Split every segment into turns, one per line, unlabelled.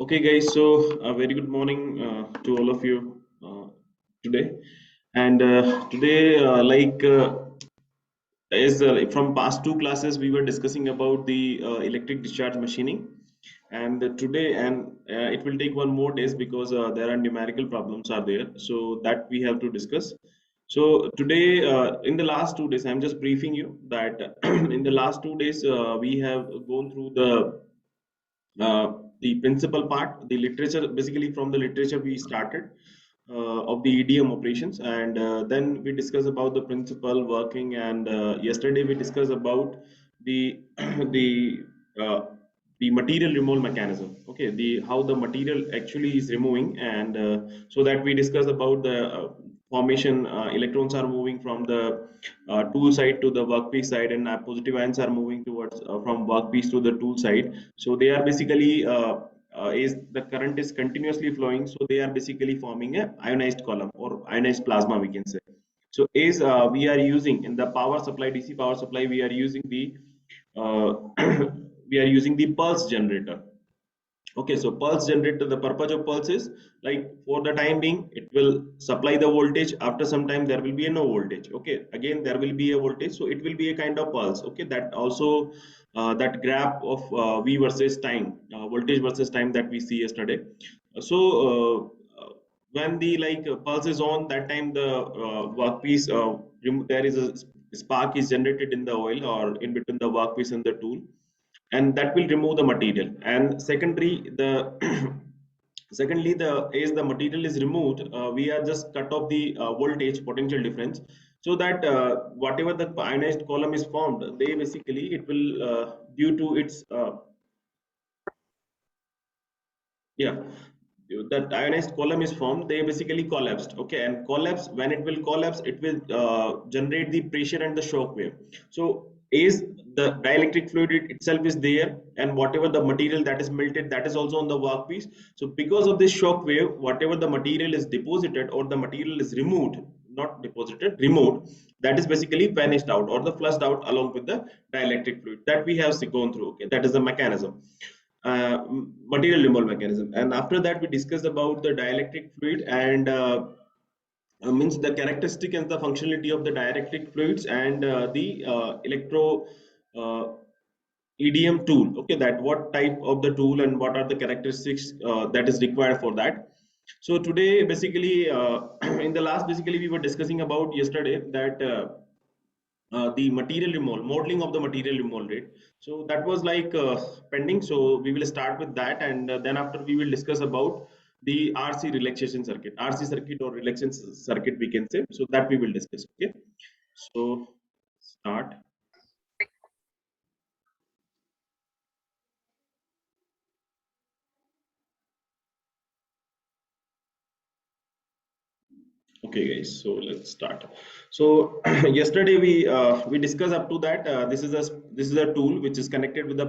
Okay, guys. So, a very good morning to all of you today. And today, as from past two classes, we were discussing about the electric discharge machining. And today, it will take one more days because there are numerical problems are there. So that we have to discuss. So today, in the last 2 days, I'm just briefing you that in the last 2 days, we have gone through uh, the principal part, the literature, basically from the literature we started of the EDM operations, and then we discuss about the principal working, and yesterday we discussed about the the uh, the material removal mechanism. Okay, the how the material actually is removing, and so that we discuss about the formation. Electrons are moving from the tool side to the workpiece side, and positive ions are moving towards from workpiece to the tool side. So they are basically is the current is continuously flowing, so they are basically forming a ionized column or ionized plasma, we can say. So as we are using in the power supply, DC power supply, we are using the uh, we are using the pulse generator. Okay, so pulse generator, the purpose of pulse is like for the time being, it will supply the voltage. After some time, there will be a no voltage. Okay, again, there will be a voltage. So it will be a kind of pulse. Okay, that also that graph of V versus time, voltage versus time that we see yesterday. When the pulse is on, that time the workpiece, there is a spark is generated in the oil or in between the workpiece and the tool, and that will remove the material. And secondary the secondly, the as the material is removed, we are just cut off the voltage potential difference, so that whatever the ionized column is formed, they basically it will due to its yeah, that ionized column is formed, they basically collapsed. Okay, and collapse, when it will collapse, it will generate the pressure and the shock wave. So is the dielectric fluid itself is there, and whatever the material that is melted, that is also on the workpiece. So because of this shock wave, whatever the material is deposited or the material is removed, not deposited, removed, that is basically vanished out or the flushed out along with the dielectric fluid that we have gone through. Okay, that is the mechanism, material removal mechanism. And after that, we discussed about the dielectric fluid, and means the characteristic and the functionality of the dielectric fluids, and the electro uh, EDM tool. Okay, that what type of the tool and what are the characteristics that is required for that. So today, basically, in the last, basically, we were discussing about yesterday that. The material removal, modeling of the material removal rate. So that was pending. So we will start with that, and then after we will discuss about the RC relaxation circuit, RC circuit or relaxation circuit, we can say. So that we will discuss. Okay. So start. Okay, guys. So let's start. So yesterday we discussed up to that. This is a tool which is connected with the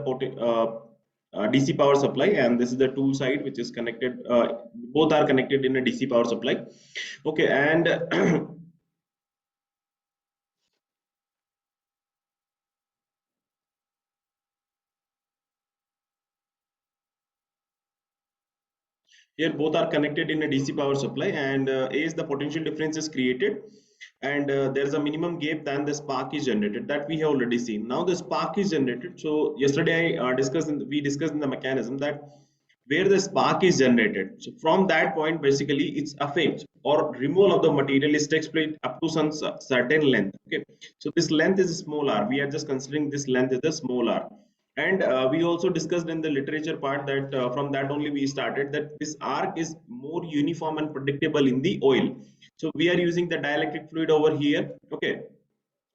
DC power supply, and this is the tool side which is connected. Both are connected in a DC power supply. Okay, and here both are connected in a DC power supply, and as the potential difference is created, and there is a minimum gap, then the spark is generated, that we have already seen. Now the spark is generated. So yesterday I we discussed in the mechanism that where the spark is generated, so from that point, basically its effect or removal of the material is takes place up to some certain length. Okay, so this length is small r, we are just considering this length is a small r. And we also discussed in the literature part that from that only we started that this arc is more uniform and predictable in the oil. So we are using the dielectric fluid over here. Okay,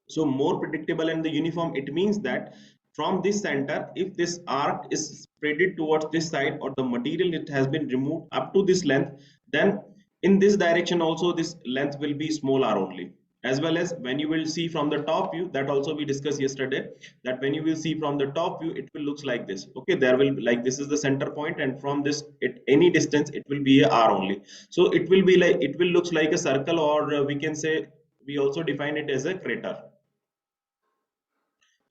so more predictable and the uniform, it means that from this center, if this arc is spreaded towards this side or the material it has been removed up to this length, then in this direction also this length will be small r only. As well as when you will see from the top view, that also we discussed yesterday, that when you will see from the top view, it will looks like this. Okay, there will be like this is the center point, and from this at any distance it will be a r only. So it will be like it will looks like a circle, or we can say we also define it as a crater.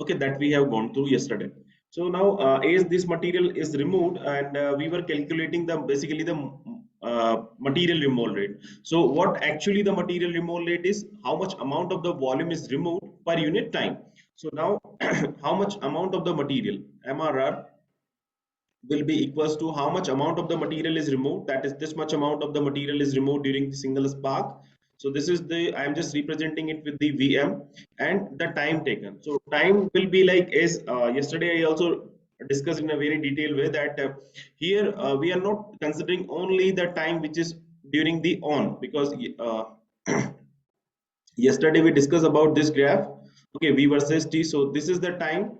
Okay, that we have gone through yesterday. So now as this material is removed, and we were calculating the basically the material removal rate. So what actually the material removal rate is, how much amount of the volume is removed per unit time. So now how much amount of the material, MRR, will be equals to how much amount of the material is removed, that is this much amount of the material is removed during the single spark. So this is the, I am just representing it with the Vm, and the time taken. So time will be like, as yesterday I also discussed in a very detailed way, that here we are not considering only the time which is during the on, because yesterday we discussed about this graph, okay, V versus T. So this is the time,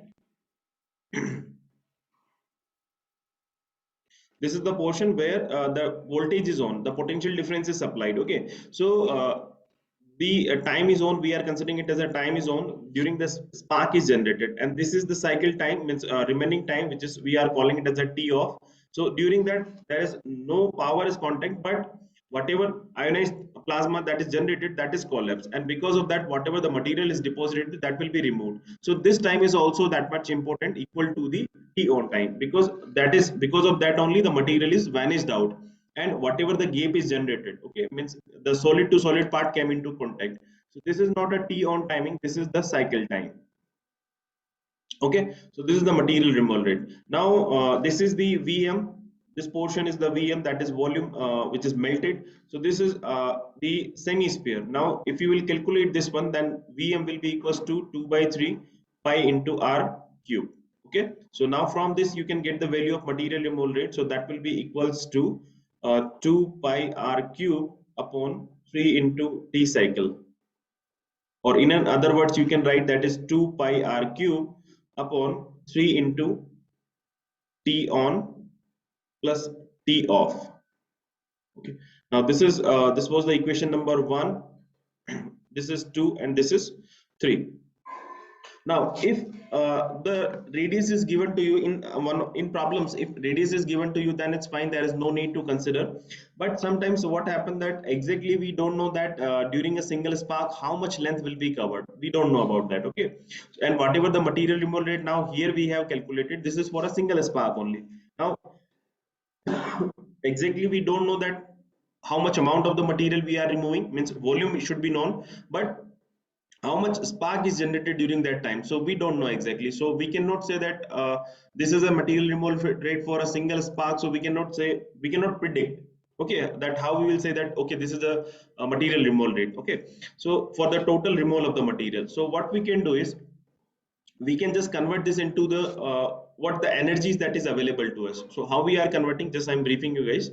this is the portion where the voltage is on, the potential difference is supplied, okay. So the time is on, we are considering it as a time is on during the spark is generated, and this is the cycle time, means remaining time, which is we are calling it as a T off. So during that there is no power is contact, but whatever ionized plasma that is generated, that is collapsed, and because of that whatever the material is deposited, that will be removed. So this time is also that much important, equal to the T on time, because that is because of that only the material is vanished out, and whatever the gap is generated, okay, means the solid to solid part came into contact. So this is not a T on timing, this is the cycle time. Okay, so this is the material removal rate. Now this is the Vm, this portion is the Vm, that is volume which is melted. So this is the semi sphere. Now if you will calculate this one, then Vm will be equals to 2 by 3 pi into r cube. Okay, so now from this you can get the value of material removal rate. So that will be equals to 2 pi r cube upon 3 into T cycle, or in other words you can write that is 2 pi r cube upon 3 into T on plus T off. Okay, now this was the equation number 1, this is 2, and this is 3. Now, if the radius is given to you in one in problems, if radius is given to you, then it's fine. There is no need to consider. But sometimes what happens that exactly we don't know that during a single spark how much length will be covered. We don't know about that. Okay, and whatever the material removal rate, now here we have calculated. This is for a single spark only. Now exactly we don't know that how much amount of the material we are removing, means volume should be known, but how much spark is generated during that time, so we don't know exactly. So we cannot say that this is a material removal rate for a single spark, so we cannot say, we cannot predict, okay, that how we will say that okay this is a material removal rate. Okay, so for the total removal of the material, so what we can do is we can just convert this into the what the energies that is available to us. So how we are converting, just I'm briefing you guys.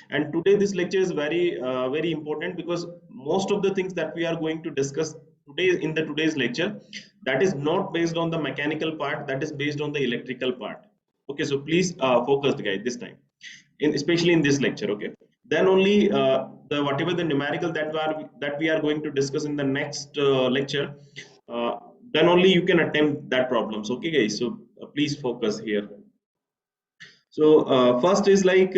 And today this lecture is very important, because most of the things that we are going to discuss today in the today's lecture, that is not based on the mechanical part, that is based on the electrical part. Okay, so please focus guys this time, in especially in this lecture. Okay, then only the whatever the numerical that we are going to discuss in the next lecture, uh, then only you can attempt that problems. Okay guys, so please focus here. So first is like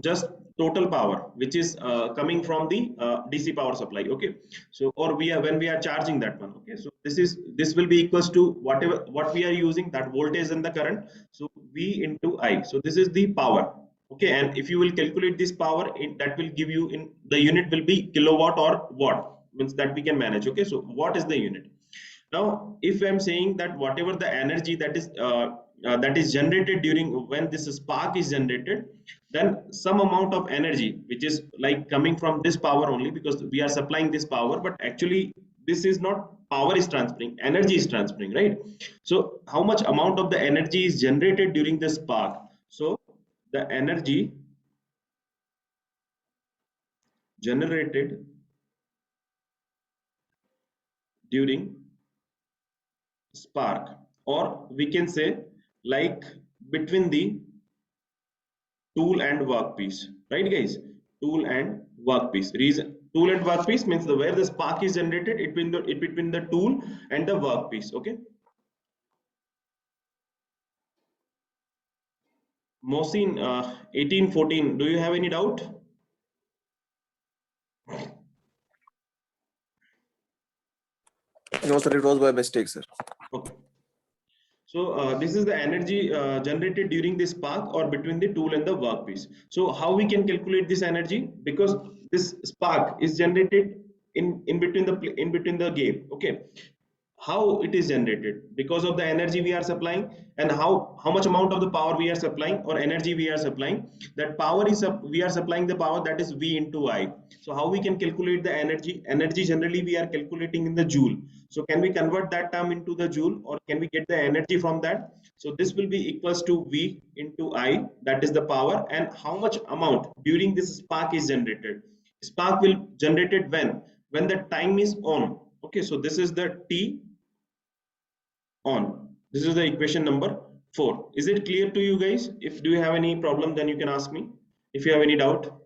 just total power which is coming from the DC power supply. Okay, so or we are when we are charging that one. Okay, so this will be equals to whatever what we are using, that voltage and the current. So V into I. So this is the power. Okay, and if you will calculate this power, that will give you in the unit will be kilowatt or watt, means that we can manage. Okay, so what is the unit? Now, if I'm saying that whatever the energy that is generated during when this spark is generated, then some amount of energy which is like coming from this power only, because we are supplying this power, but actually this is not power is transferring, energy is transferring, right? So how much amount of the energy is generated during the spark? So the energy generated during spark, or we can say like between the tool and workpiece, right guys? Tool and workpiece. Reason tool and workpiece means the where the spark is generated, it between the tool and the workpiece. Okay, Mohsin 1814, do you have any doubt?
No, sir, it was by mistake, sir.
Okay, So this is the energy generated during the spark or between the tool and the workpiece. So how we can calculate this energy? Because this spark is generated in between the gap. Okay, how it is generated? Because of the energy we are supplying, and how much amount of the power we are supplying or energy we are supplying. That power is we are supplying the power, that is V into I. So how we can calculate the energy generally we are calculating in the joule. So can we convert that term into the joule, or can we get the energy from that? So this will be equals to V into I, that is the power. And how much amount during this spark is generated? Spark will generated when the time is on. Okay, so this is the T on. This is the equation number 4. Is it clear to you guys? If do you have any problem, then you can ask me. If you have any doubt,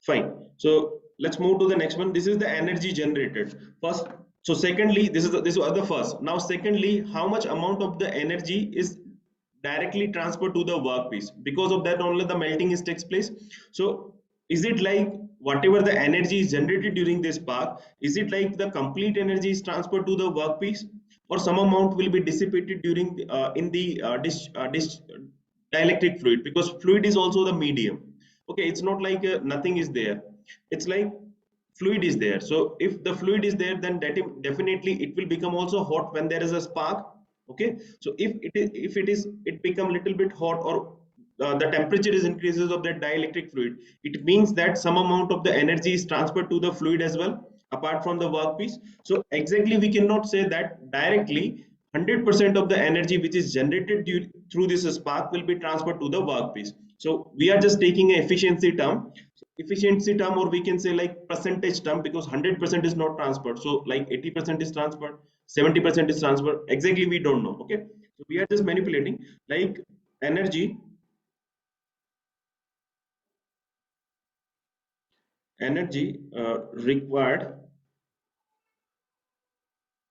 fine. So let's move to the next one. This is the energy generated first. So secondly, this was the first. Now secondly, how much amount of the energy is directly transferred to the workpiece? Because of that only the melting is takes place. So is it like whatever the energy is generated during this spark, is it like the complete energy is transferred to the workpiece, or some amount will be dissipated during in the dielectric fluid? Because fluid is also the medium. Okay, it's not like nothing is there. It's like fluid is there. So if the fluid is there, then that definitely it will become also hot when there is a spark. Okay, so if it become little bit hot, or the temperature is increases of that dielectric fluid, it means that some amount of the energy is transferred to the fluid as well, apart from the workpiece. So exactly we cannot say that directly 100% of the energy which is generated through this spark will be transferred to the workpiece. So we are just taking an efficiency term, or we can say like percentage term, because 100% is not transferred. So like 80% is transferred, 70% is transferred, exactly we don't know. Okay, so we are just manipulating like energy required,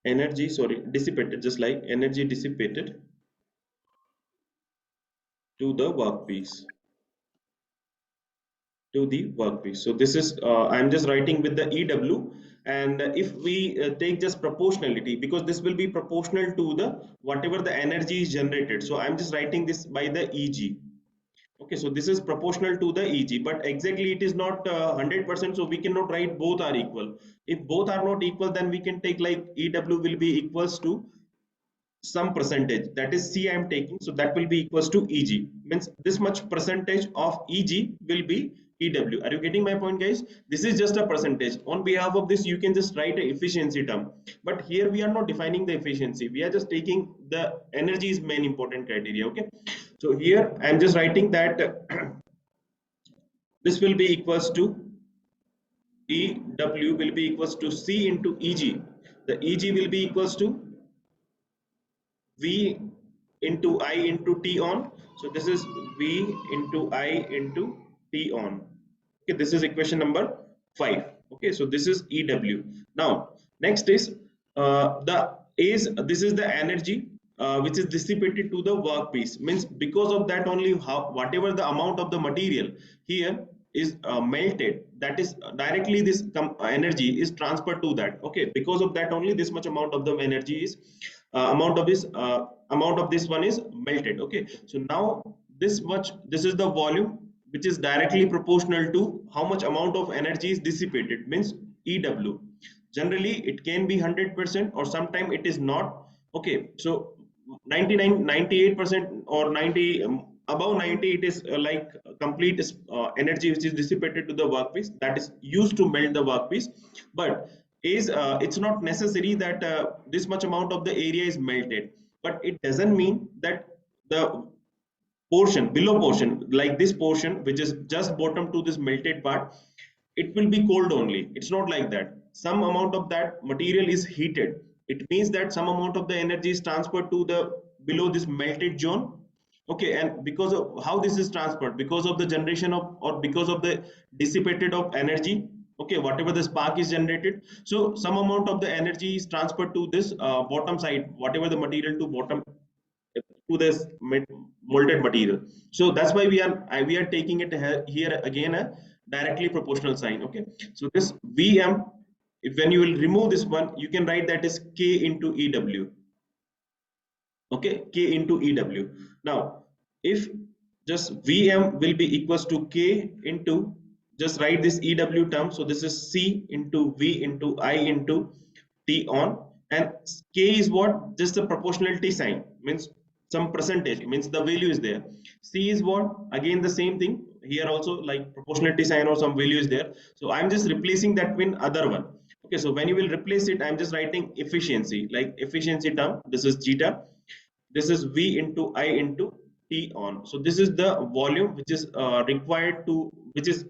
energy, sorry, dissipated, just like energy dissipated to the workpiece, so this is I'm just writing with the EW. And if we take just proportionality, because this will be proportional to the whatever the energy is generated, so I'm just writing this by the EG. Okay, so this is proportional to the EG, but exactly it is not 100%, so we cannot write both are equal. If both are not equal, then we can take like EW will be equals to some percentage, that is C I am taking, so that will be equals to EG, means this much percentage of EG will be EW. Are you getting my point, guys? This is just a percentage. On behalf of this, you can just write a efficiency term, but here we are not defining the efficiency, we are just taking the energy is main important criteria. Okay, so here I am just writing that this will be equals to EW will be equals to C into EG. The EG will be equals to V into I into T on. So this is V into I into T on. Okay, this is equation number 5. Okay, so this is EW. Now, next is this is the energy which is dissipated to the workpiece. Means because of that only, how whatever the amount of the material here is melted, that is directly this energy is transferred to that. Okay, because of that only this much amount of the energy is amount of this one is melted. Okay, so now this is the volume which is directly proportional to how much amount of energy is dissipated, means EW. Generally it can be 100%, or sometime it is not. Okay, so 99 98% or 90 above 90, it is like complete energy which is dissipated to the workpiece, that is used to melt the workpiece. But is it's not necessary that this much amount of the area is melted, but it doesn't mean that the portion below portion, like this portion which is just bottom to this melted part, it will be cold only. It's not like that. Some amount of that material is heated. It means that some amount of the energy is transferred to the below this melted zone. Okay, and because of how this is transferred, because of the generation of, or because of the dissipated of energy. Okay, whatever the spark is generated, so some amount of the energy is transferred to this bottom side, whatever the material to bottom to this molded material. So that's why we are taking it here again a directly proportional sign. Okay, so this Vm, if when you will remove this one, you can write that is K into EW. okay, K into EW. Now if just Vm will be equals to K into, just write this EW term, so this is C into V into I into T on, and K is what, just the proportionality sign, means some percentage, means the value is there. C is what, again the same thing here also, like proportionality sign or some value is there, so I'm just replacing that with other one. Okay, so when you will replace it, I'm just writing efficiency, like efficiency term, this is zeta, this is V into I into T on. So this is the volume which is required to, which is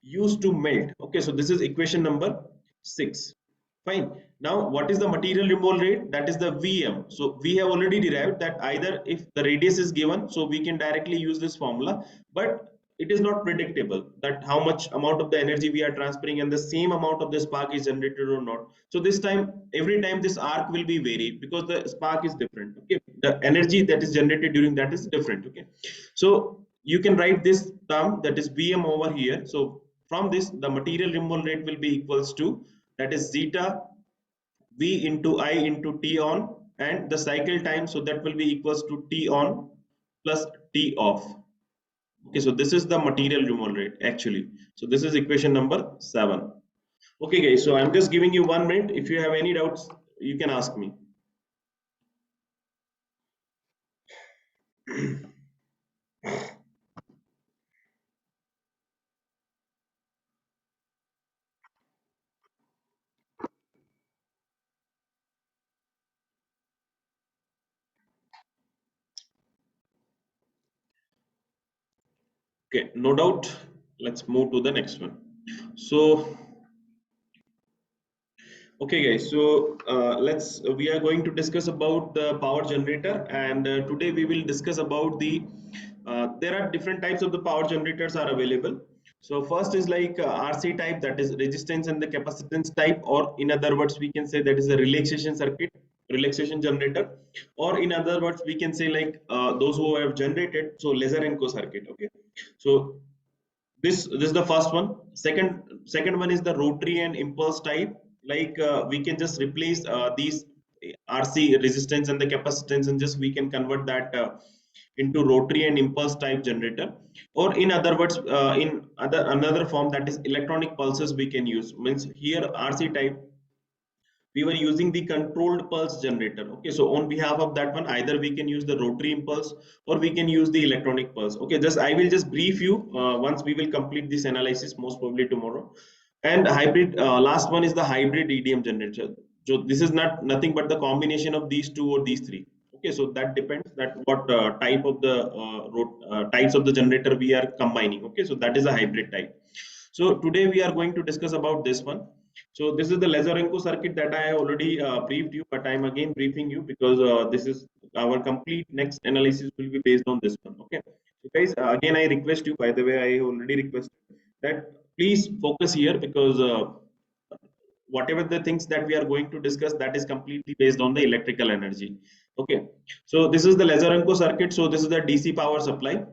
used to melt. Okay, so this is equation number 6. Fine. Now what is the material removal rate? That is the Vm. So we have already derived that, either if the radius is given, so we can directly use this formula, but it is not predictable that how much amount of the energy we are transferring and the same amount of the spark is generated or not. So this time, every time this arc will be varied because the spark is different. Okay, the energy that is generated during that is different. Okay, so you can write this term, that is Vm over here. So from this, the material removal rate will be equals to, that is zeta V into I into T on, and the cycle time, so that will be equals to T on plus T off. Okay, so this is the material removal rate actually. So this is equation number 7. Okay guys, so I'm just giving you 1 minute. If you have any doubts, you can ask me. Okay, no doubt. Let's move to the next one. So okay guys, so we are going to discuss about the power generator, and today we will discuss about the there are different types of the power generators are available. So first is like RC type, that is resistance and the capacitance type, or in other words we can say that is a relaxation circuit, relaxation generator, or in other words we can say like those who have generated, so Lazarenko circuit. Okay, so this is the first one. Second one is the rotary and impulse type. Like we can just replace these RC resistance and the capacitance, and just we can convert that into rotary and impulse type generator. Or in other words, in other another form, that is electronic pulses we can use. Means here RC type, we were using the controlled pulse generator. Okay, so on behalf of that one, either we can use the rotary impulse or we can use the electronic pulse. Okay, just I will just brief you once we will complete this analysis, most probably tomorrow. And hybrid, last one is the hybrid EDM generator. So this is nothing but the combination of these two or these three. Okay, so that depends that what type of the types of the generator we are combining. Okay, so that is a hybrid type. So today we are going to discuss about this one. So this is the Lazarenko circuit that I have already briefed you, but I'm again briefing you because this is our complete next analysis will be based on this one. Okay, so guys, again I request you. By the way, I already requested that please focus here because whatever the things that we are going to discuss, that is completely based on the electrical energy. Okay, so this is the Lazarenko circuit. So this is the DC power supply.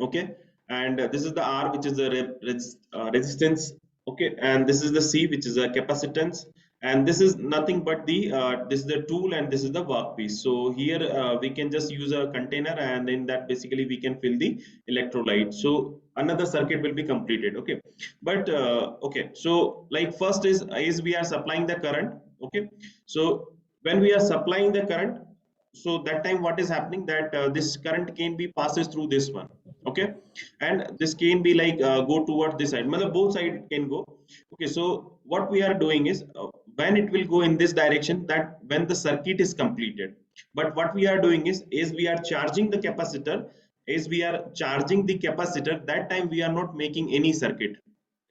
Okay, and this is the R, which is the resistance. Okay, and this is the C, which is a capacitance, and this is nothing but the this is the tool and this is the workpiece. So here we can just use a container, and in that basically we can fill the electrolyte, so another circuit will be completed. Okay, but okay, so like first is we are supplying the current. Okay, so when we are supplying the current, so that time what is happening, that this current can be passes through this one. Okay, and this can be like go toward this side, both side can go. Okay, so what we are doing is when it will go in this direction, that when the circuit is completed. But what we are doing is we are charging the capacitor, that time we are not making any circuit,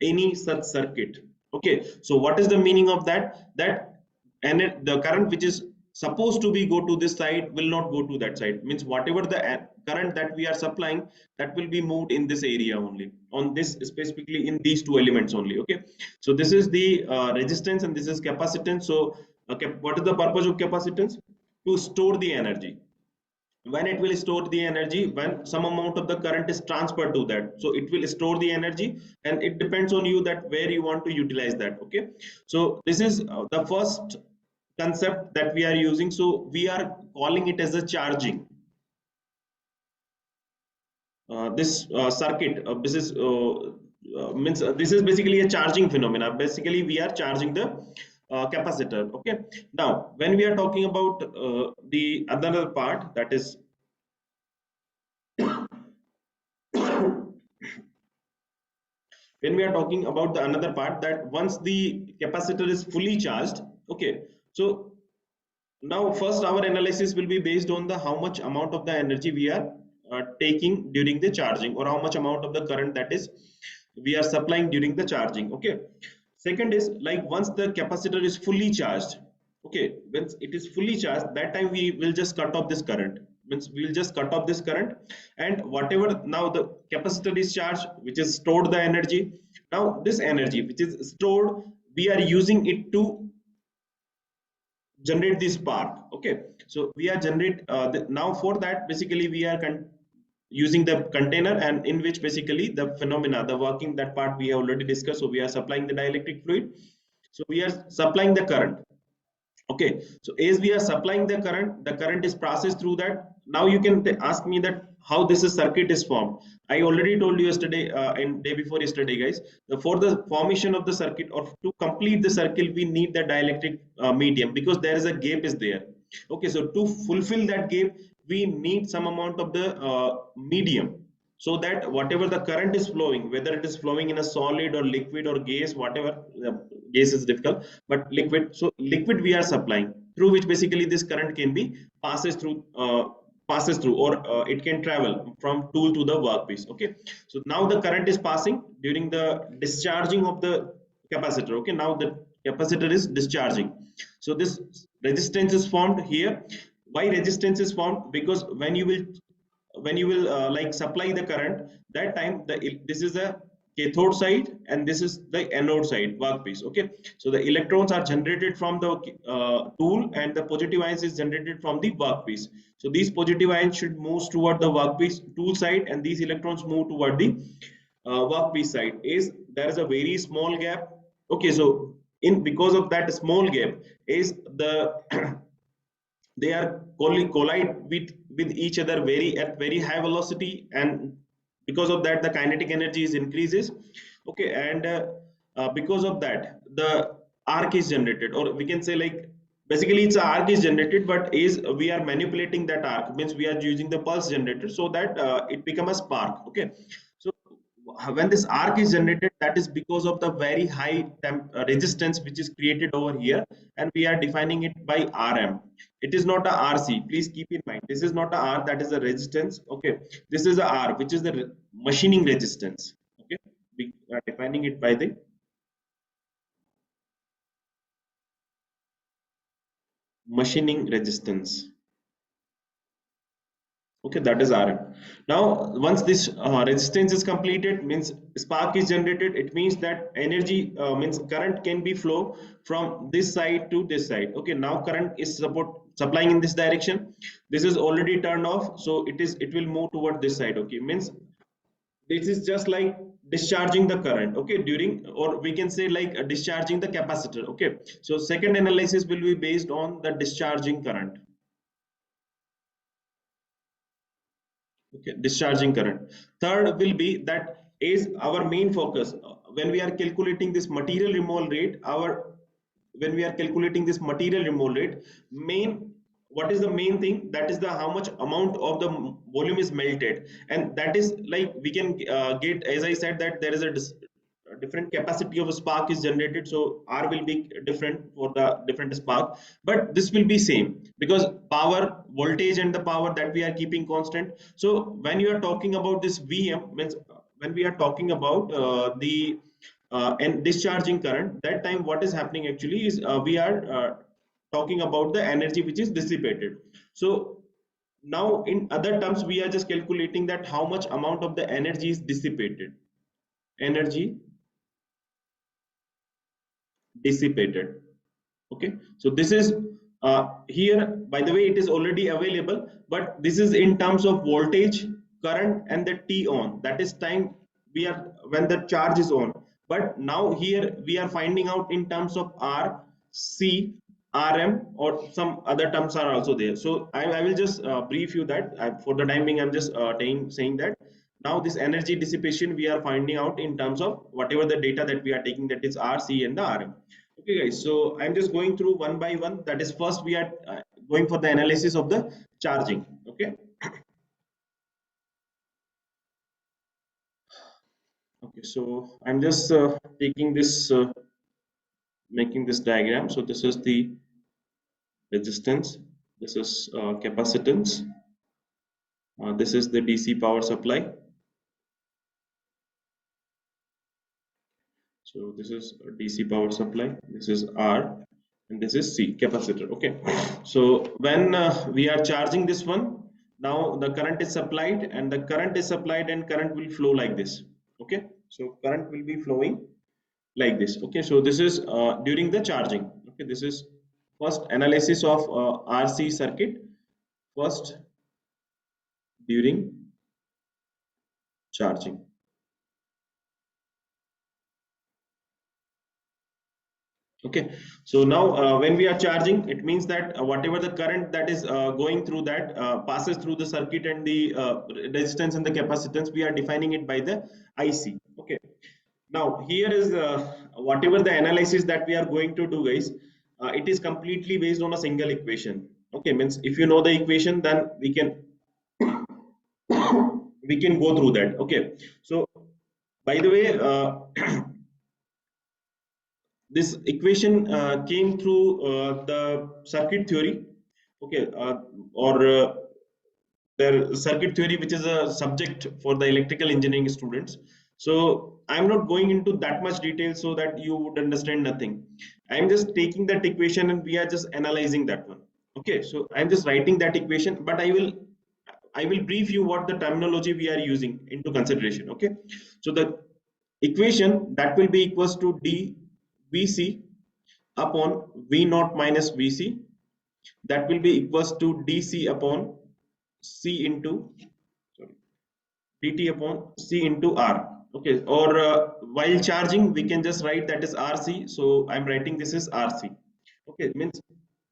any such circuit. Okay, so what is the meaning of that, and the current which is supposed to be go to this side will not go to that side, means whatever the current that we are supplying, that will be moved in this area only, on this specifically in these two elements only. Okay, so this is the resistance and this is capacitance. So okay, what is the purpose of capacitance? To store the energy. When it will store the energy, when some amount of the current is transferred to that, so it will store the energy, and it depends on you that where you want to utilize that. Okay, so this is the first concept that we are using. So we are calling it as a charging. This circuit, this is means this is basically a charging phenomena. Basically, we are charging the capacitor. Okay. Now, when we are talking about the another part, that is when we are talking about the another part, that once the capacitor is fully charged, okay, so now first our analysis will be based on the how much amount of the energy we are taking during the charging, or how much amount of the current that is we are supplying during the charging. Okay. Second is like once the capacitor is fully charged, okay, when it is fully charged, that time we will just cut off this current. Means we will just cut off this current, and whatever now the capacitor is charged, which is stored the energy. Now this energy which is stored, we are using it to generate this spark. Okay, so we are generate now for that basically we are using the container, and in which basically the phenomena, the working, that part we have already discussed. So we are supplying the dielectric fluid, so we are supplying the current. Okay, so as we are supplying the current is processed through that. Now you can ask me that how this is circuit is formed. I already told you yesterday and day before yesterday, guys. For the formation of the circuit, or to complete the circle, we need the dielectric medium, because there is a gap is there. Okay, so to fulfill that gap, we need some amount of the medium, so that whatever the current is flowing, whether it is flowing in a solid or liquid or gas, whatever, gas is difficult, but liquid, so liquid we are supplying, through which basically this current can be passes through, or it can travel from tool to the workpiece. Okay, so now the current is passing during the discharging of the capacitor. Okay, now the capacitor is discharging, so this resistance is formed here. Why resistance is formed? Because when you will like supply the current, that time this is the cathode side, and this is the anode side workpiece. Okay, so the electrons are generated from the tool, and the positive ions is generated from the workpiece. So these positive ions should move toward the workpiece tool side, and these electrons move toward the workpiece side. Is there is a very small gap. Okay, so in because of that small gap, is the they are collide with each other very at very high velocity, and because of that the kinetic energy is increases. Okay, and because of that the arc is generated, or we can say like basically it's a arc is generated, but is we are manipulating that arc, means we are using the pulse generator, so that it become a spark. Okay, so when this arc is generated, that is because of the very high resistance which is created over here, and we are defining it by Rm. It is not a RC. Please keep in mind, this is not a R, that is a resistance. Okay, this is a R, which is the machining resistance. Okay, we are defining it by the machining resistance. Okay, that is Rm. Now once this resistance is completed, means spark is generated, it means that energy means current can be flow from this side to this side. Okay, now current is supplying in this direction, this is already turned off, so it will move toward this side. Okay, means this is just like discharging the current. Okay, during, or we can say like discharging the capacitor. Okay, so second analysis will be based on the discharging current. Okay, discharging current. Third will be that is our main focus when we are calculating this material removal rate. Our when we are calculating this material removal rate, main, what is the main thing, that is the how much amount of the volume is melted, and that is like we can get, as I said, that there is a different capacity of a spark is generated, so R will be different for the different spark, but this will be same, because power, voltage and the power that we are keeping constant. So when you are talking about this Vm, means when we are talking about the and discharging current, that time what is happening actually is we are talking about the energy which is dissipated. So now in other terms we are just calculating that how much amount of the energy is dissipated, energy dissipated. Okay, so this is here, by the way, it is already available, but this is in terms of voltage, current and the T on, that is time we are when the charge is on. But now here we are finding out in terms of R, C RM, or some other terms are also there. So I will just brief you that for the time being, I'm just saying that now this energy dissipation we are finding out in terms of whatever the data that we are taking, that is RC and the RM. Okay, guys. So I'm just going through one by one. That is, first we are going for the analysis of the charging. Okay. Okay. So I'm just taking this, making this diagram. So this is the resistance. This is capacitance. This is the DC power supply. So this is a DC power supply. This is R, and this is C, capacitor. Okay. So when we are charging this one, now the current is supplied, and the current is supplied, and current will flow like this. Okay. So current will be flowing like this. Okay. So this is during the charging. Okay. This is first analysis of RC circuit. First during charging. Okay. So now when we are charging, it means that whatever the current that is going through that passes through the circuit, and the resistance and the capacitance, we are defining it by the IC. Okay. Now here is whatever the analysis that we are going to do, guys. It is completely based on a single equation. Okay, means if you know the equation, then we can we can go through that. Okay. So by the way, this equation came through the circuit theory. Okay. Or their circuit theory, which is a subject for the electrical engineering students. So I'm not going into that much detail so that you would understand nothing. I'm just taking that equation and we are just analyzing that one. Okay. So I'm just writing that equation, but I will brief you what the terminology we are using into consideration. Okay. So the equation that will be equals to dVc upon V naught minus Vc, that will be equals to dc upon c into, sorry, dt upon c into r. Okay. Or while charging, we can just write that is RC. So I'm writing this is RC. Okay. It means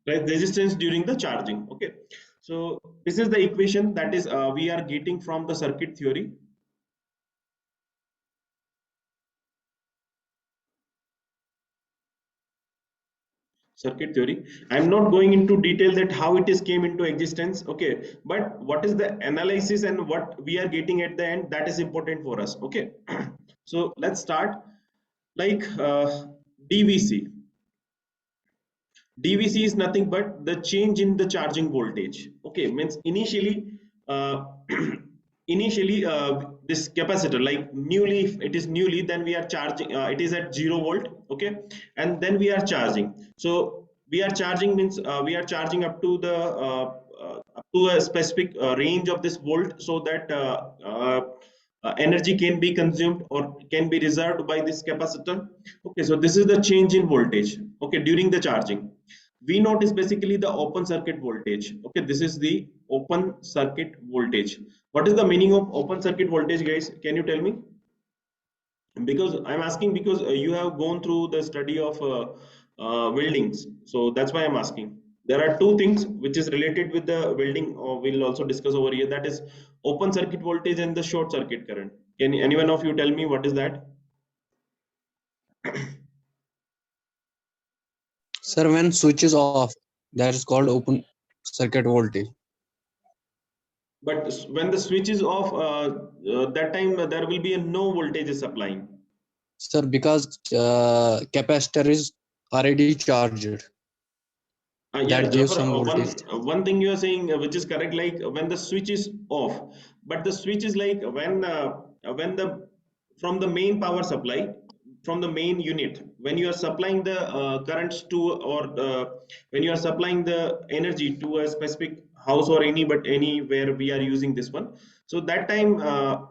resistance during the charging. Okay. So this is the equation that is we are getting from the circuit theory. Circuit theory. I'm not going into detail that how it is came into existence. Okay. But what is the analysis and what we are getting at the end, that is important for us. Okay. So let's start. Like dvc. dvc is nothing but the change in the charging voltage. Okay. Means initially initially this capacitor, like newly, if it is newly, then we are charging, it is at 0 volt. Okay. And then we are charging. So we are charging means we are charging up to the up to a specific range of this volt, so that energy can be consumed or can be reserved by this capacitor. Okay. So this is the change in voltage. Okay. During the charging, V naught is basically the open circuit voltage. Okay. This is the open circuit voltage. What is the meaning of open circuit voltage, guys? Can you tell me? Because I'm asking, because you have gone through the study of weldings, so that's why I'm asking. There are two things which is related with the welding, or we'll also discuss over here, that is open circuit voltage and the short circuit current. Can anyone of you tell me what is that?
Sir, when switch is off, that is called open circuit voltage.
But when the switch is off, that time there will be a no voltage is supplying.
Sir, because capacitor is already charged.
Yeah,
That gives
Jafar,
some voltage.
one thing you are saying, which is correct, like when the switch is off, but the switch is like when the from the main power supply, from the main unit, when you are supplying the currents to, or when you are supplying the energy to a specific house or any, but anywhere we are using this one. So that time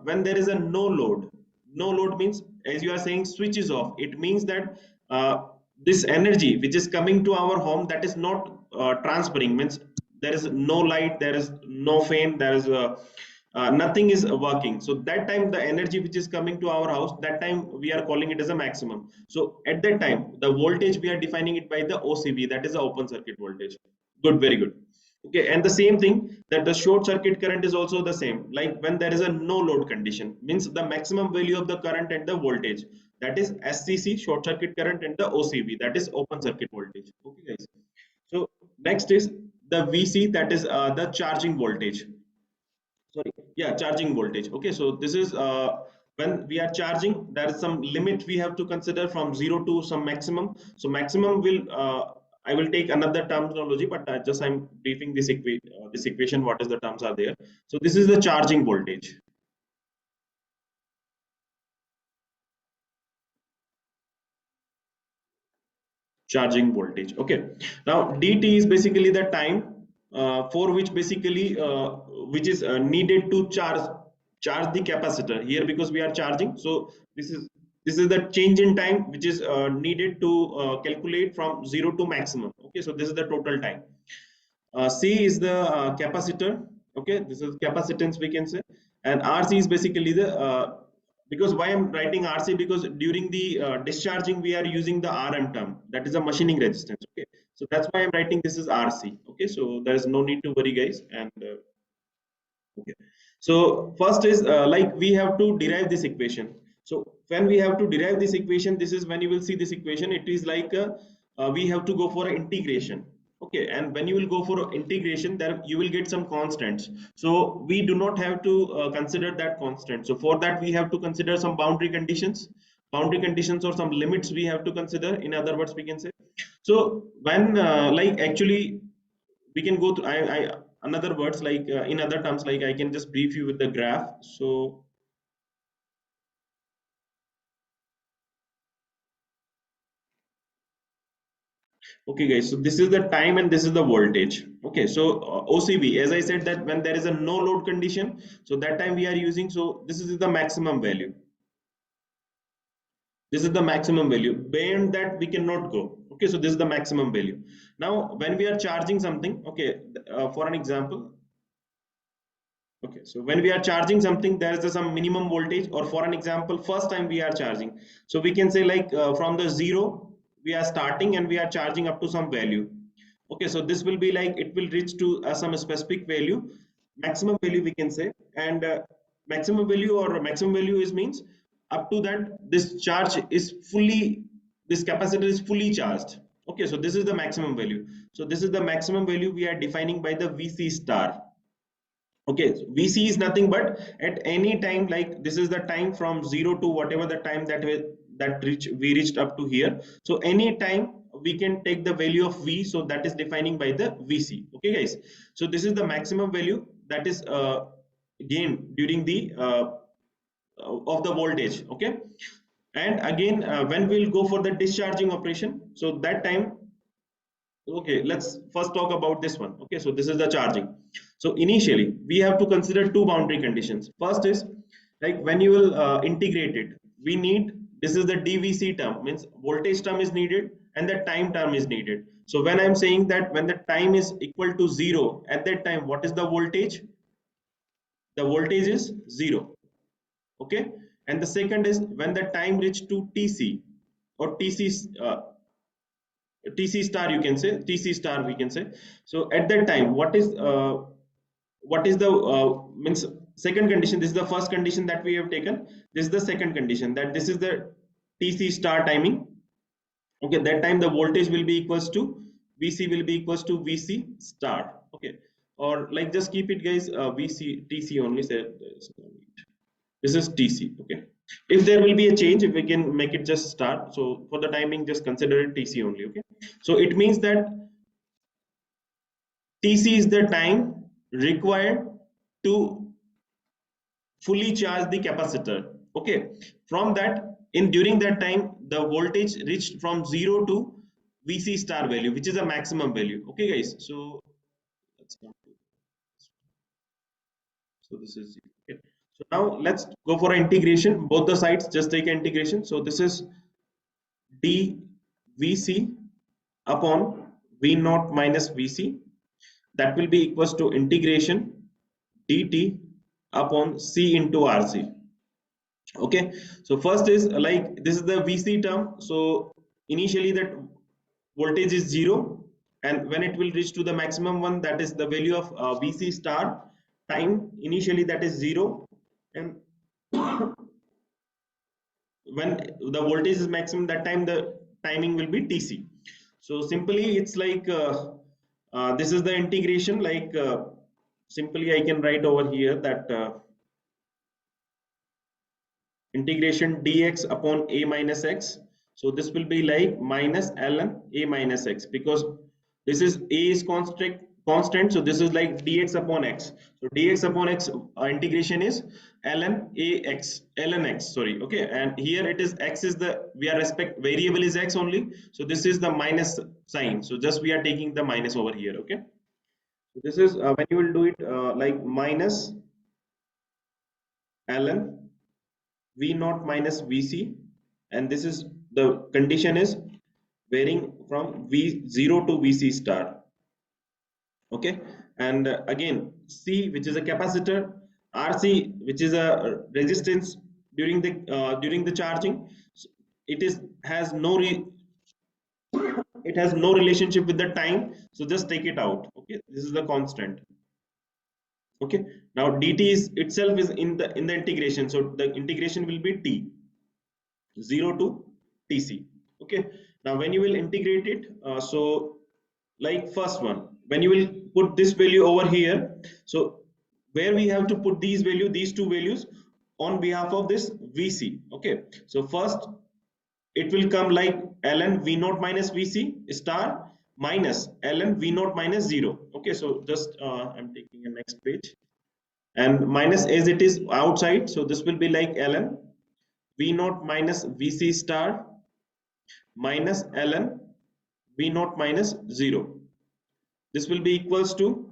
when there is a no load means, as you are saying, switch is off. It means that this energy which is coming to our home, that is not transferring, means there is no light, there is no fan, there is nothing is working. So that time the energy which is coming to our house, that time we are calling it as a maximum. So at that time the voltage we are defining it by the OCV, that is the open circuit voltage. Good, very good. Okay, and the same thing that the short circuit current is also the same, like when there is a no load condition, means the maximum value of the current and the voltage, that is SCC, short circuit current, and the OCV, that is open circuit voltage. Okay guys, so next is the VC, that is the charging voltage. Sorry, yeah, charging voltage. Okay, so this is when we are charging, there is some limit we have to consider from 0 to some maximum. So maximum will I will take another terminology, but just I'm briefing this equation, what is the terms are there. So this is the charging voltage. Charging voltage. Okay, now dt is basically the time for which basically which is needed to charge the capacitor here, because we are charging. So this is the change in time which is needed to calculate from 0 to maximum. Okay, so this is the total time. C is the capacitor. Okay, this is capacitance we can say, and RC is basically the because why I'm writing RC, because during the discharging we are using the RM term, that is a machining resistance. Okay, so that's why I'm writing this is RC. Okay, so there is no need to worry, guys. And okay, so first is like we have to derive this equation. So when we have to derive this equation, this is when you will see this equation. It is like we have to go for integration. Okay, and when you will go for integration, there you will get some constants. So we do not have to consider that constant. So for that we have to consider some boundary conditions or some limits we have to consider. In other words, we can say. So when like actually we can go to I another words, like in other terms, like I can just brief you with the graph. So okay guys, so this is the time and this is the voltage. Okay, so OCV, as I said, that when there is a no load condition, so that time we are using, so this is the maximum value. This is the maximum value. Beyond that we cannot go. Okay, so this is the maximum value. Now when we are charging something, okay, for an example. Okay, so when we are charging something, there is some minimum voltage, or for an example, first time we are charging. So we can say like from the zero, we are starting and we are charging up to some value. Okay, so this will be like it will reach to some specific value, maximum value we can say, and maximum value or maximum value is means up to that this charge is fully, this capacitor is fully charged. Okay, so this is the maximum value. So this is the maximum value we are defining by the VC star. Okay, so VC is nothing but at any time, like this is the time from 0 to whatever the time that we reached up to here. So any time we can take the value of V, so that is defining by the VC. Okay guys, so this is the maximum value that is gained during the of the voltage. Okay, and again when we'll go for the discharging operation, so that time, okay, let's first talk about this one. Okay, so this is the charging. So initially we have to consider two boundary conditions. First is like when you will integrate it, we need, this is the DVC term, means voltage term is needed and the time term is needed. So when I'm saying that when the time is equal to 0, at that time what is the voltage? The voltage is 0. Okay, and the second is when the time reach to TC or TC TC star, you can say TC star we can say. So at that time what is the means second condition, this is the first condition that we have taken, this is the second condition, that this is the TC star timing. Okay, that time the voltage will be equals to VC will be equals to VC star. Okay, or like just keep it guys VC TC only, say this is TC. Okay, if there will be a change, if we can make it just start, so for the timing just consider it TC only. Okay, so it means that TC is the time required to fully charge the capacitor. Okay, from that, in during that time the voltage reached from 0 to VC star value, which is a maximum value. Okay guys, so let's come to, so this is okay. So now let's go for integration, both the sides just take integration. So this is dVc upon V naught minus Vc, that will be equals to integration dt upon C into RC. Okay, so first is like this is the VC term. So initially that voltage is 0, and when it will reach to the maximum one, that is the value of VC star time initially, that is 0, and when the voltage is maximum, that time the timing will be TC. So simply it's like this is the integration, like simply I can write over here that integration dx upon a minus x. So this will be like minus ln a minus x, because this is a is constant, so this is like dx upon x. So dx upon x integration is ln a x, ln x, sorry. Okay, and here it is x is the, we are respect variable is x only, so this is the minus sign, so just we are taking the minus over here. Okay, so this is when you will do it like minus ln V naught minus Vc, and this is the condition is varying from V0 to Vc star. Okay, and again C, which is a capacitor, RC, which is a resistance during the charging. So it is has no it has no relationship with the time, so just take it out. Okay, this is the constant. Okay, now dt is itself is in the integration, so the integration will be t 0 to tc. Okay, now when you will integrate it, so like first one, when you will put this value over here, so where we have to put these two values on behalf of this vc. Okay, so first it will come like ln v naught minus vc star minus ln v naught minus 0. Okay, so just I'm taking a next page, and minus as it is outside, so this will be like ln v naught minus vc star minus ln v naught minus 0. This will be equals to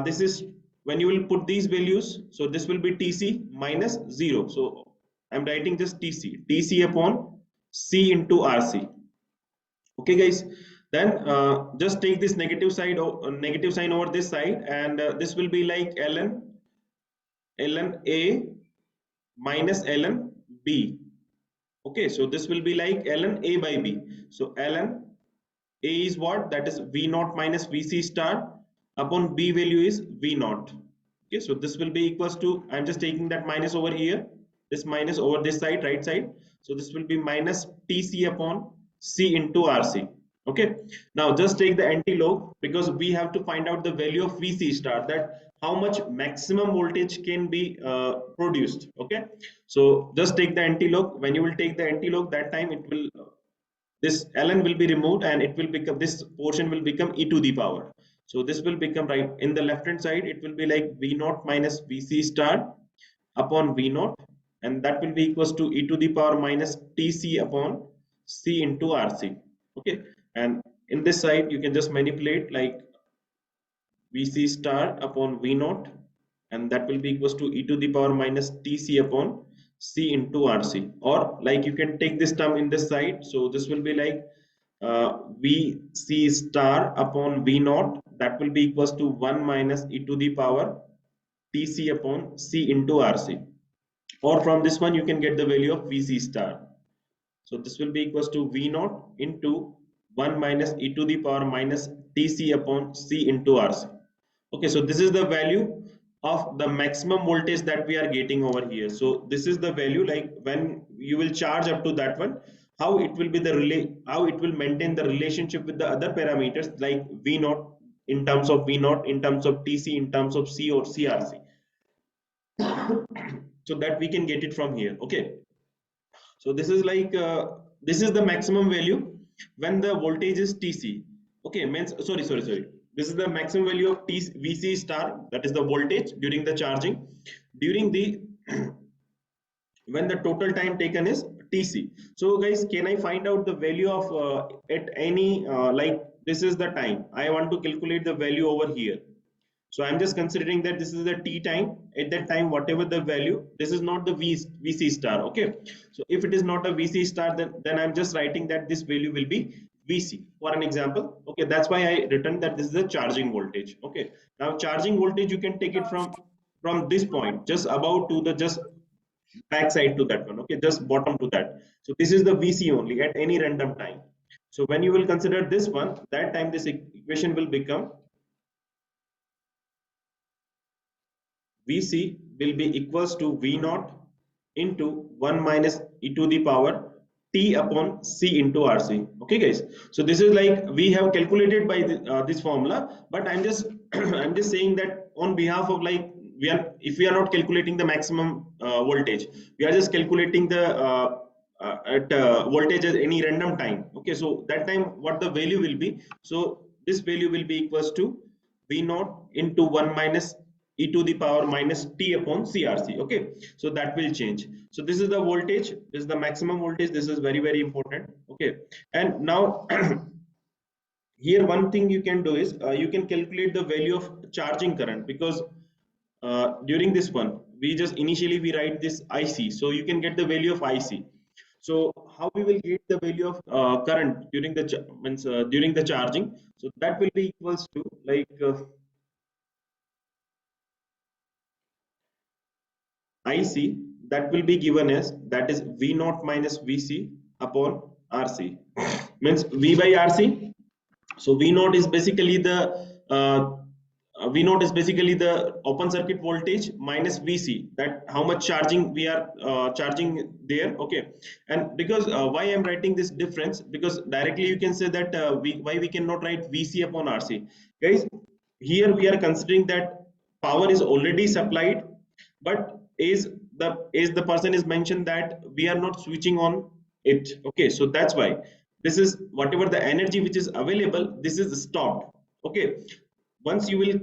this is when you will put these values, so this will be tc minus 0. So I'm writing just tc upon c into rc. Okay guys, then just take this negative side negative sign over this side, and this will be like ln a minus ln b. Okay, so this will be like ln a by b. So ln a is what, that is v naught minus vc star upon b value is v naught. Okay, so this will be equals to, I'm just taking that minus over here, this minus over this side, right side, so this will be minus tc upon c into rc. Okay, now just take the anti-log, because we have to find out the value of vc star, that how much maximum voltage can be produced. Okay, so just take the anti-log. When you will take the anti-log, that time it will this ln will be removed, and it will become, this portion will become e to the power. So this will become, right in the left hand side, it will be like v naught minus vc star upon v naught, and that will be equals to e to the power minus tc upon c into rc. Okay, and in this side you can just manipulate like vc star upon v naught, and that will be equals to e to the power minus tc upon c into rc. Or like you can take this term in this side, so this will be like vc star upon v naught, that will be equals to 1 minus e to the power tc upon c into rc. Or from this one you can get the value of vc star. So this will be equals to v naught into 1 minus e to the power minus tc upon c into rc. Okay, so this is the value of the maximum voltage that we are getting over here. So this is the value, like when you will charge up to that one, how it will be the relay, how it will maintain the relationship with the other parameters like v naught, in terms of v naught, in terms of tc, in terms of c or crc. So that we can get it from here. Okay, so this is like this is the maximum value when the voltage is tc. Okay, means sorry, this is the maximum value of vc star, that is the voltage during the charging, during the when the total time taken is tc. So guys, can I find out the value of at any like this is the time I want to calculate the value over here. So I'm just considering that this is the t time. At that time, whatever the value, this is not the vc star. Okay, so if it is not a vc star, then I'm just writing that this value will be vc for an example. Okay, that's why I written that this is the charging voltage. Okay, now charging voltage you can take it from from this point just about to the just back side to that one, okay, just bottom to that. So this is the VC only at any random time. So when you will consider this one, that time this equation will become Vc will be equals to V naught into 1 minus e to the power T upon C into RC. Okay, guys. So this is like we have calculated by this formula, but I'm just I'm just saying that on behalf of like we are, if we are not calculating the maximum voltage, we are just calculating the at voltage at any random time. Okay, so that time what the value will be? So this value will be equals to V naught into 1 minus e to the power minus t upon CRC. Okay, so that will change. So this is the voltage, this is the maximum voltage, this is very very important. Okay, and now here one thing you can do is you can calculate the value of charging current, because during this one we just initially we write this IC, so you can get the value of IC. So how we will get the value of current during the during the charging? So that will be equals to like IC, that will be given as, that is V naught minus VC upon RC, means V by RC. So V naught is basically the V naught is basically the open circuit voltage minus VC, that how much charging we are charging there. Okay, and because why I'm writing this difference, because directly you can say that why we cannot write VC upon RC, guys. Here we are considering that power is already supplied, but is the person is mentioned that we are not switching on it. Okay, so that's why this is whatever the energy which is available, this is stopped. Okay, once you will,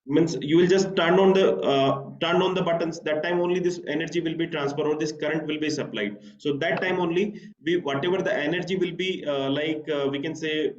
means you will just turn on the buttons, that time only this energy will be transferred or this current will be supplied. So that time only we, whatever the energy will be we can say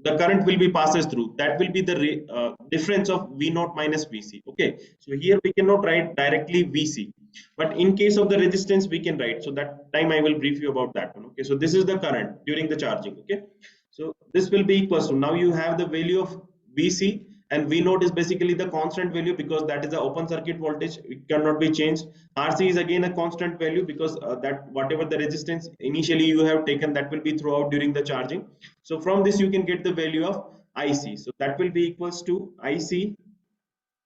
the current will be passes through, that will be the difference of V naught minus VC. Okay, so here we cannot write directly VC, but in case of the resistance we can write. So that time I will brief you about that one. Okay, so this is the current during the charging. Okay, so this will be equals to, now you have the value of VC, and V naught is basically the constant value because that is the open circuit voltage, it cannot be changed. RC is again a constant value because that whatever the resistance initially you have taken, that will be throughout during the charging. So from this you can get the value of IC. So that will be equals to IC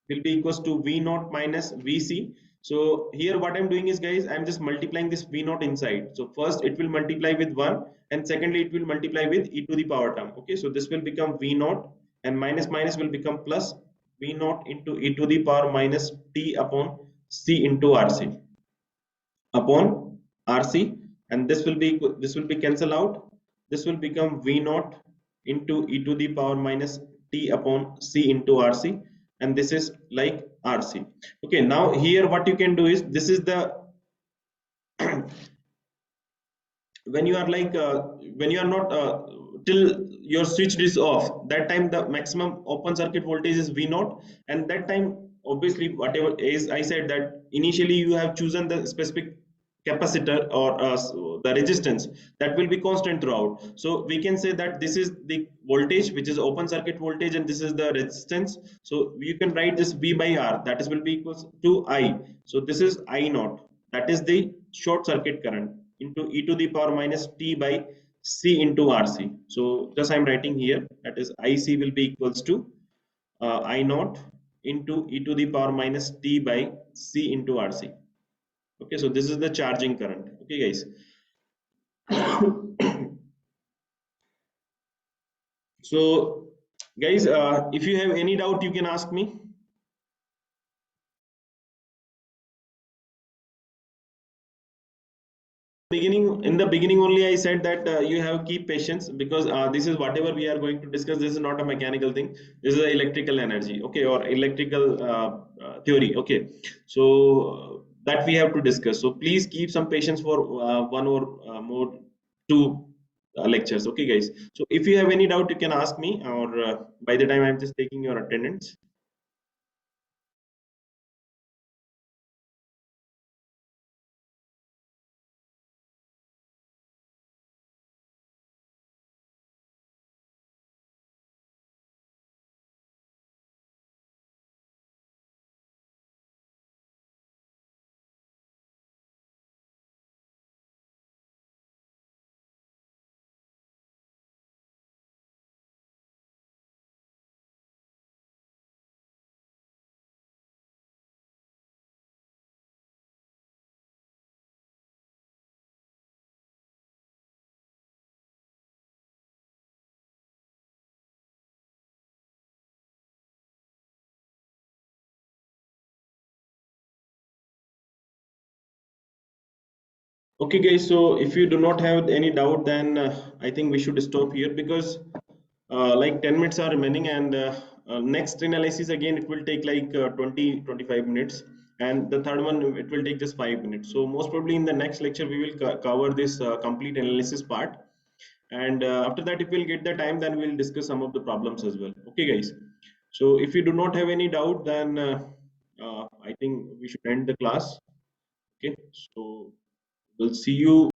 will be equals to V naught minus VC. So here what I'm doing is, guys, I'm just multiplying this V naught inside. So first it will multiply with 1, and secondly it will multiply with e to the power term. Okay, so this will become V naught, and minus minus will become plus, V naught into e to the power minus t upon C into RC upon RC, and this will be cancel out. This will become V naught into e to the power minus t upon C into RC, and this is like RC. Okay, now here what you can do is, this is the when you are like when you are not till your switch is off, that time the maximum open circuit voltage is V naught, and that time obviously whatever is, I said that initially you have chosen the specific capacitor or the resistance, that will be constant throughout. So we can say that this is the voltage which is open circuit voltage, and this is the resistance. So you can write this V by R, that is will be equals to I. So this is I naught, that is the short circuit current, into e to the power minus t by C into RC. So just I'm writing here, that is IC will be equals to I naught into e to the power minus t by C into RC. Okay, so this is the charging current. Okay, guys. So guys, if you have any doubt you can ask me. Beginning, in the beginning only I said that you have keep patience, because this is whatever we are going to discuss, this is not a mechanical thing, this is a electrical energy, okay, or electrical theory. Okay, so that we have to discuss, so please keep some patience for one or more two lectures. Okay, guys, so if you have any doubt you can ask me, or by the time I'm just taking your attendance. Okay, guys. So if you do not have any doubt, then I think we should stop here because like 10 minutes are remaining, and next analysis again it will take like 20-25 minutes, and the third one it will take just 5 minutes. So most probably in the next lecture we will cover this complete analysis part, and after that if we'll get the time, then we'll discuss some of the problems as well. Okay, guys. So if you do not have any doubt, then I think we should end the class. Okay, so we'll see you